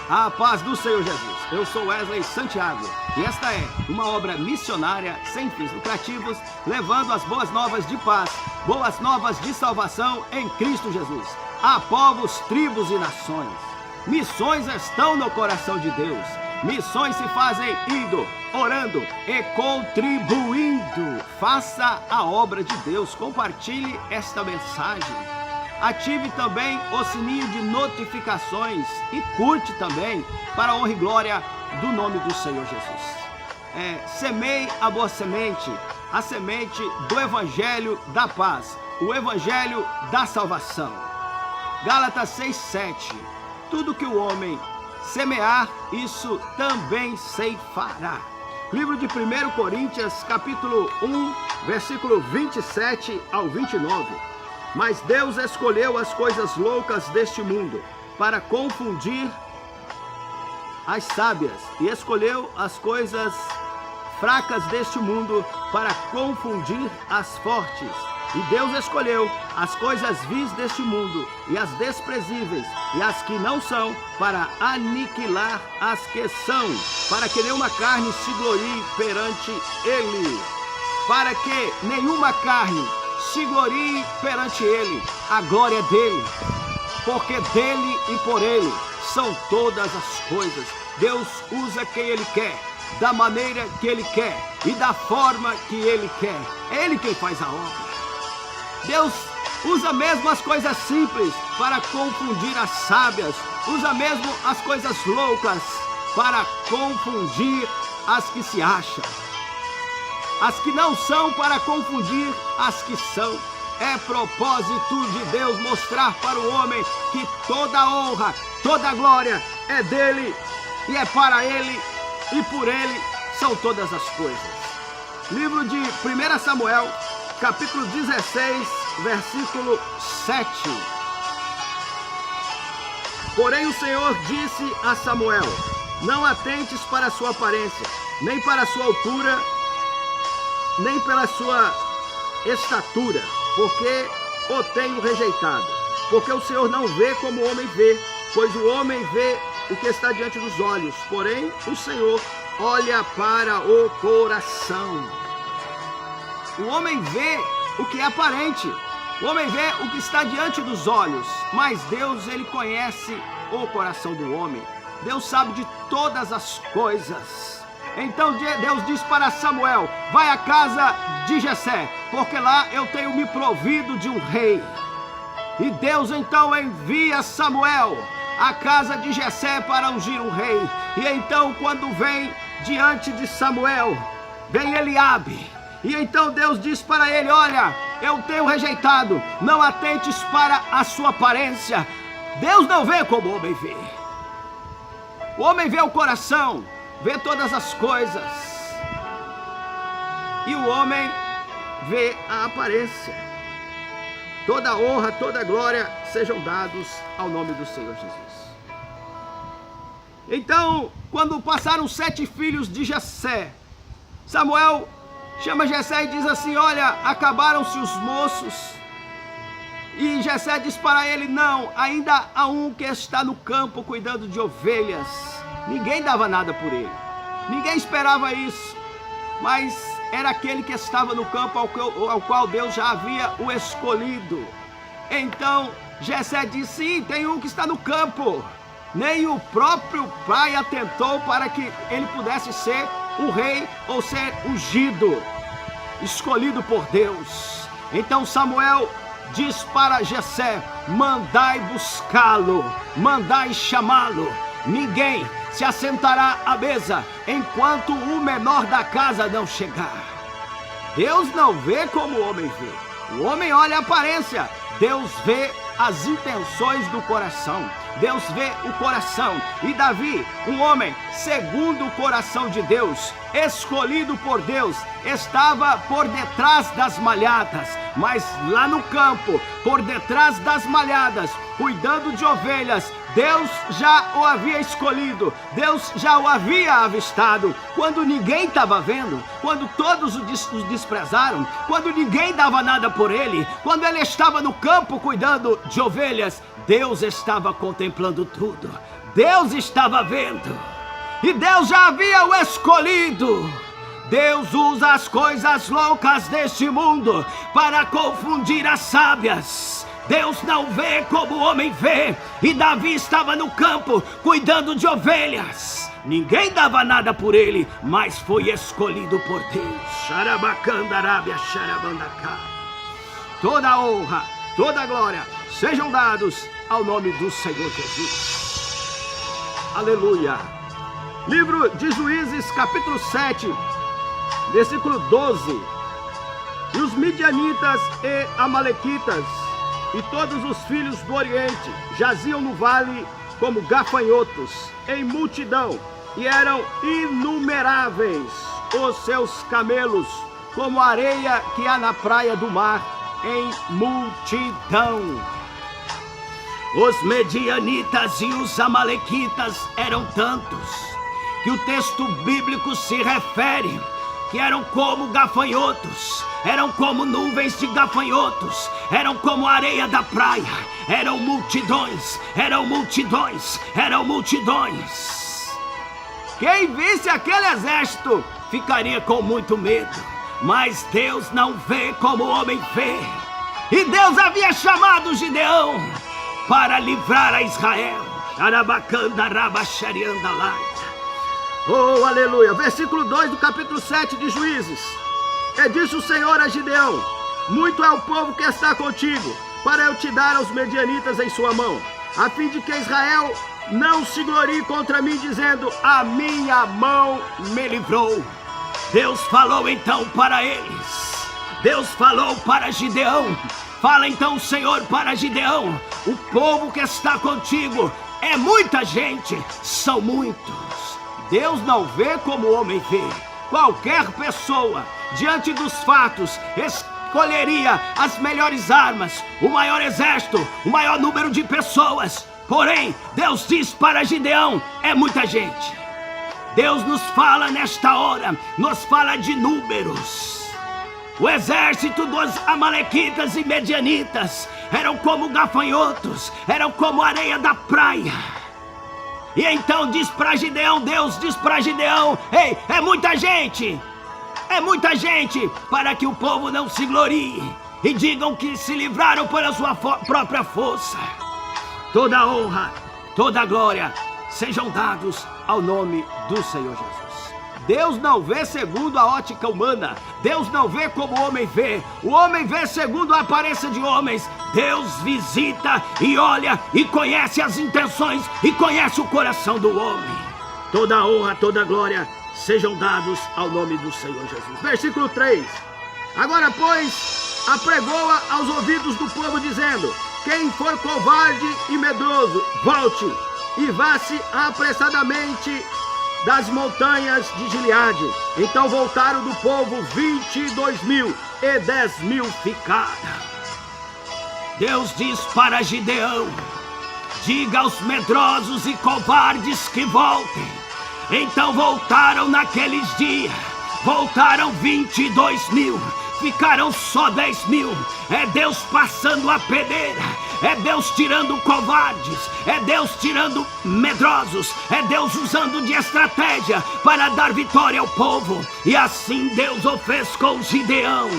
A paz do Senhor Jesus. Eu sou Wesley Santiago e esta é uma obra missionária sem fins lucrativos, levando as boas novas de paz, boas novas de salvação em Cristo Jesus, a povos, tribos e nações. Missões estão no coração de Deus. Missões se fazem indo, orando e contribuindo. Faça a obra de Deus. Compartilhe esta mensagem. Ative também o sininho de notificações e curte também para a honra e glória do nome do Senhor Jesus. Semeie a boa semente, a semente do Evangelho da paz, o Evangelho da salvação. Gálatas 6:7. Tudo que o homem semear, isso também ceifará. Livro de 1 Coríntios, capítulo 1, versículo 27 ao 29. Mas Deus escolheu as coisas loucas deste mundo para confundir as sábias, e escolheu as coisas fracas deste mundo para confundir as fortes. E Deus escolheu as coisas vis deste mundo e as desprezíveis e as que não são, para aniquilar as que são, para que nenhuma carne se glorie perante Ele. Para que nenhuma carne se glorie perante Ele, a glória dele, porque dele e por Ele são todas as coisas. Deus usa quem Ele quer, da maneira que Ele quer e da forma que Ele quer. É Ele quem faz a obra. Deus usa mesmo as coisas simples para confundir as sábias, usa mesmo as coisas loucas para confundir as que se acham. As que não são para confundir as que são. É propósito de Deus mostrar para o homem que toda a honra, toda a glória é dele e é para ele e por ele são todas as coisas. Livro de 1 Samuel, capítulo 16, versículo 7. Porém o Senhor disse a Samuel: não atentes para a sua aparência, nem para a sua altura, nem pela sua estatura, porque o tenho rejeitado. Porque o Senhor não vê como o homem vê, pois o homem vê o que está diante dos olhos, porém o Senhor olha para o coração. O homem vê o que é aparente, o homem vê o que está diante dos olhos, mas Deus, Ele conhece o coração do homem. Deus sabe de todas as coisas. Então Deus diz para Samuel: vai à casa de Jessé, porque lá eu tenho me provido de um rei. E Deus então envia Samuel à casa de Jessé para ungir um rei. E então, quando vem diante de Samuel, vem Eliabe. E então Deus diz para ele: olha, eu tenho rejeitado, não atentes para a sua aparência. Deus não vê como o homem vê. O homem vê o coração, vê todas as coisas, e o homem vê a aparência. Toda a honra, toda a glória sejam dados ao nome do Senhor Jesus. Então, quando passaram 7 filhos de Jessé, Samuel chama Jessé e diz assim: olha, acabaram-se os moços. E Jessé diz para ele: não, ainda há um que está no campo cuidando de ovelhas. Ninguém dava nada por ele, ninguém esperava isso, mas era aquele que estava no campo ao qual Deus já havia o escolhido. Então Jessé disse: sim, tem um que está no campo. Nem o próprio pai atentou para que ele pudesse ser o rei ou ser ungido, escolhido por Deus. Então Samuel diz para Jessé: mandai buscá-lo, mandai chamá-lo. Ninguém se assentará à mesa enquanto o menor da casa não chegar. Deus não vê como o homem vê. O homem olha a aparência, Deus vê as intenções do coração. Deus vê o coração. E Davi, um homem segundo o coração de Deus, escolhido por Deus, estava por detrás das malhadas, mas lá no campo, por detrás das malhadas, cuidando de ovelhas, Deus já o havia escolhido, Deus já o havia avistado, quando ninguém estava vendo, quando todos o desprezaram, quando ninguém dava nada por ele, quando ele estava no campo cuidando de ovelhas, Deus estava contemplando tudo. Deus estava vendo, e Deus já havia o escolhido. Deus usa as coisas loucas deste mundo para confundir as sábias. Deus não vê como o homem vê. E Davi estava no campo cuidando de ovelhas. Ninguém dava nada por ele, mas foi escolhido por Deus. Xarabacandarábia, xarabandacá. Toda a honra, toda a glória sejam dados ao nome do Senhor Jesus. Aleluia. Livro de Juízes, capítulo 7, versículo 12. E os midianitas e amalequitas e todos os filhos do Oriente jaziam no vale como gafanhotos em multidão, e eram inumeráveis os seus camelos, como a areia que há na praia do mar, em multidão. Os medianitas e os amalequitas eram tantos, que o texto bíblico se refere que eram como gafanhotos, eram como nuvens de gafanhotos, eram como a areia da praia, eram multidões, eram multidões, eram multidões. Quem visse aquele exército ficaria com muito medo, mas Deus não vê como o homem vê. E Deus havia chamado Gideão para livrar a Israel. Oh, aleluia. Versículo 2 do capítulo 7 de Juízes. E disse o Senhor a Gideão: muito é o povo que está contigo, para eu te dar aos medianitas em sua mão, a fim de que Israel não se glorie contra mim, dizendo: a minha mão me livrou. Deus falou então para eles. Deus falou para Gideão. Fala então o Senhor para Gideão: o povo que está contigo é muita gente, são muitos. Deus não vê como o homem vê. Qualquer pessoa, diante dos fatos, escolheria as melhores armas, o maior exército, o maior número de pessoas. Porém, Deus diz para Gideão: é muita gente. Deus nos fala nesta hora, nos fala de números. O exército dos amalequitas e medianitas eram como gafanhotos, eram como areia da praia. E então diz para Gideão, Deus diz para Gideão: ei, é muita gente, para que o povo não se glorie e digam que se livraram pela sua própria força. Toda a honra, toda a glória sejam dados ao nome do Senhor Jesus. Deus não vê segundo a ótica humana. Deus não vê como o homem vê. O homem vê segundo a aparência de homens. Deus visita e olha e conhece as intenções e conhece o coração do homem. Toda a honra, toda a glória sejam dados ao nome do Senhor Jesus. Versículo 3. Agora, pois, apregou-a aos ouvidos do povo, dizendo: quem foi covarde e medroso, volte e vá-se apressadamente das montanhas de Gileade. Então voltaram do povo 22.000 e 10.000 ficaram. Deus diz para Gideão: diga aos medrosos e covardes que voltem. Então voltaram naqueles dias, voltaram 22.000, ficaram só 10.000. É Deus passando a peneira, é Deus tirando covardes, é Deus tirando medrosos, é Deus usando de estratégia para dar vitória ao povo. E assim Deus o fez com Gideão.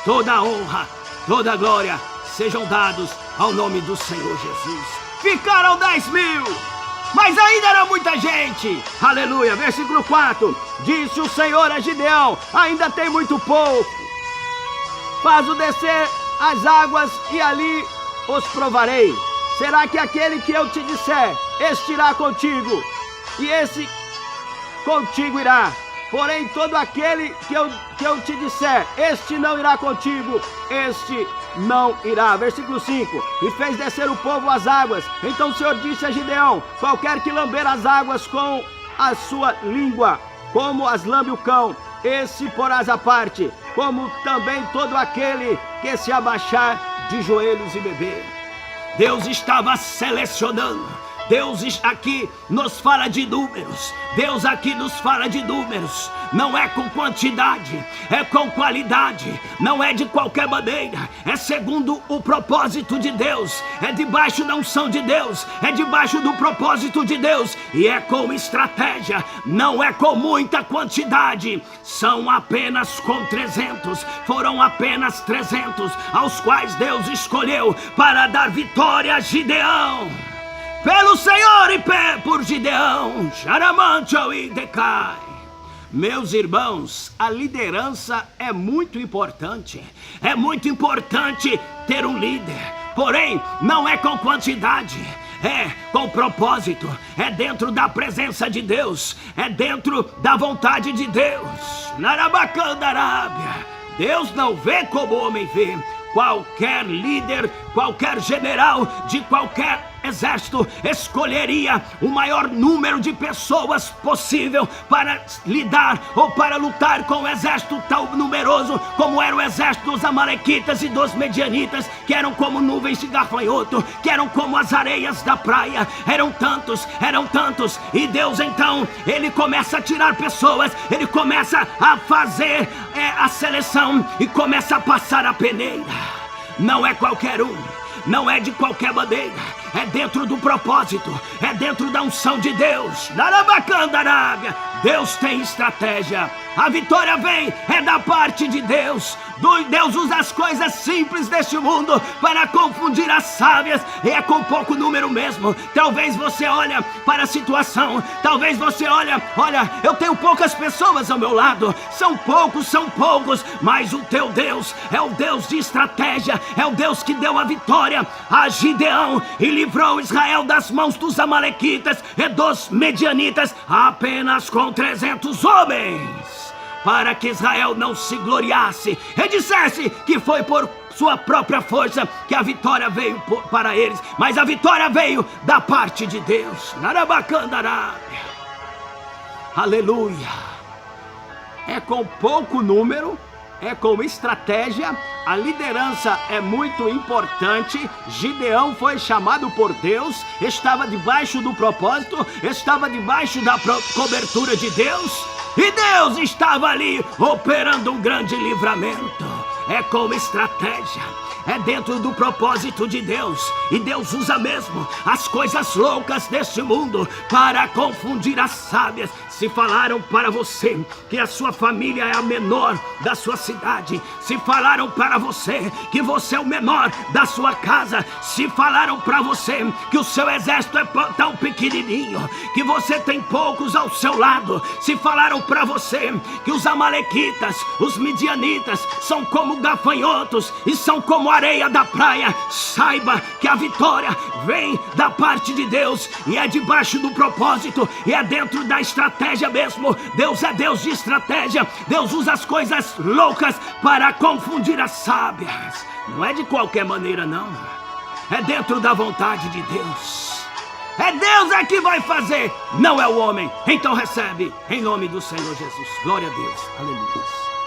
Toda a honra, toda a glória sejam dados ao nome do Senhor Jesus. Ficaram 10.000, mas ainda era muita gente. Aleluia. Versículo 4. Disse o Senhor a Gideão: ainda tem muito pouco. Faz-o descer as águas e ali os provarei. Será que aquele que eu te disser, este irá contigo, e esse contigo irá? Porém, todo aquele que eu te disser, este não irá contigo, este não irá. Versículo 5. E fez descer o povo as águas. Então o Senhor disse a Gideão: qualquer que lamber as águas com a sua língua, como as lambe o cão, esse porás à parte, como também todo aquele que se abaixar de joelhos e beber. Deus estava selecionando, Deus aqui nos fala de números. Deus aqui nos fala de números. Não é com quantidade, é com qualidade. Não é de qualquer maneira. É segundo o propósito de Deus. É debaixo da unção de Deus. É debaixo do propósito de Deus. E é com estratégia. Não é com muita quantidade. São apenas com 300. Foram apenas 300 aos quais Deus escolheu para dar vitória a Gideão. Pelo Senhor e por Gideão, Xaramancho e Decai. Meus irmãos, a liderança é muito importante. É muito importante ter um líder. Porém, não é com quantidade. É com propósito. É dentro da presença de Deus. É dentro da vontade de Deus. Narabacandarábia. Deus não vê como o homem vê. Qualquer líder, qualquer general de qualquer exército escolheria o maior número de pessoas possível para lidar ou para lutar com um exército tão numeroso como era o exército dos amalequitas e dos medianitas, que eram como nuvens de gafanhoto, que eram como as areias da praia. Eram tantos, e Deus então, ele começa a tirar pessoas, ele começa a fazer a seleção e começa a passar a peneira. Não é qualquer um, não é de qualquer maneira. É dentro do propósito, é dentro da unção de Deus. Narabacandarábia. Deus tem estratégia. A vitória vem, é da parte de Deus. Deus usa as coisas simples deste mundo para confundir as sábias. E é com pouco número mesmo. Talvez você olha para a situação. Talvez você olha, eu tenho poucas pessoas ao meu lado. São poucos, mas o teu Deus é o Deus de estratégia. É o Deus que deu a vitória a Gideão e livrou Israel das mãos dos amalequitas e dos medianitas apenas com 300 homens, para que Israel não se gloriasse e dissesse que foi por sua própria força que a vitória veio para eles, mas a vitória veio da parte de Deus. Narabacandarábia. Aleluia. É com pouco número, é com estratégia. A liderança é muito importante. Gideão foi chamado por Deus, estava debaixo do propósito, estava debaixo da cobertura de Deus, e Deus estava ali operando um grande livramento. É com estratégia, é dentro do propósito de Deus. E Deus usa mesmo as coisas loucas deste mundo para confundir as sábias. Se falaram para você que a sua família é a menor da sua cidade, se falaram para você que você é o menor da sua casa, se falaram para você que o seu exército é tão pequenininho, que você tem poucos ao seu lado, se falaram para você que os amalequitas, os midianitas são como gafanhotos e são como areia da praia, saiba que a vitória vem da parte de Deus e é debaixo do propósito e é dentro da estratégia mesmo. Deus é Deus de estratégia. Deus usa as coisas loucas para confundir as sábias. Não é de qualquer maneira, não. É dentro da vontade de Deus. É Deus é que vai fazer, não é o homem. Então recebe em nome do Senhor Jesus. Glória a Deus. Aleluia.